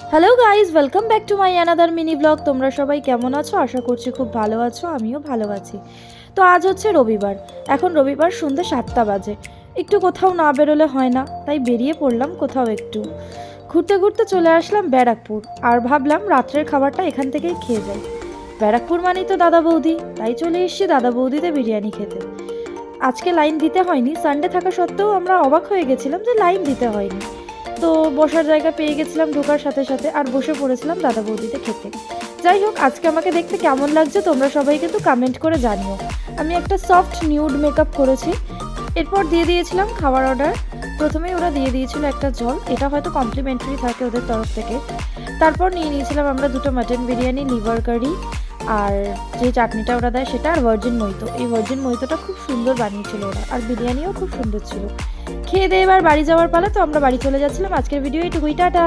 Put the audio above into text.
Hello guys, welcome back to my another mini blog. তোমরা সবাই কেমন আছো? আশা করছি খুব ভালো আছো, আমিও ভালো আছি। তো আজ হচ্ছে রবিবার, এখন রবিবার সন্ধ্যে 7টা বাজে। একটু কোথাও না বেরোলে হয় না, তাই বেরিয়ে পড়লাম কোথাও একটু ঘুরতে ঘুরতে। চলে আসলাম ব্যারাকপুর, আর ভাবলাম রাত্রের খাবারটা এখান থেকেই খেয়ে যাই। ব্যারাকপুর মানেই তো দাদা বৌদি, তাই চলে এসেছি দাদা বৌদিতে বিরিয়ানি খেতে। আজকে লাইন দিতে হয়নি, সানডে থাকা সত্ত্বেও আমরা অবাক হয়ে গেছিলাম যে লাইন দিতে হয়নি। তো বসার জায়গা পেয়ে গেছিলাম ঢোকার সাথে সাথে, আর বসে পড়েছিলাম দাদা বৌদিতে খেতে। যাই হোক, আজকে আমাকে দেখতে কেমন লাগছে তোমরা সবাই কিন্তু কমেন্ট করে জানিও। আমি একটা সফট নিউড মেকআপ করেছি। এরপর দিয়ে দিয়েছিলাম খাবার অর্ডার। প্রথমেই ওরা দিয়ে দিয়েছিল একটা জল, এটা হয়তো কমপ্লিমেন্টারি থাকে ওদের তরফ থেকে। তারপর নিয়ে নিয়েছিলাম আমরা দুটো মাটন বিরিয়ানি, লিভার কারি, আর যে চাটনিটা ওরা দেয় সেটা, আর ভার্জিন মইতো। এই ভার্জিন মইতোটা খুব সুন্দর বানিয়েছিল ওরা, আর বিরিয়ানিও খুব সুন্দর ছিল। খেয়ে দিয়ে এবার বাড়ি যাওয়ার পালা, তো আমরা বাড়ি চলে যাচ্ছিলাম। আজকের ভিডিও এইটুকুই, টাটা।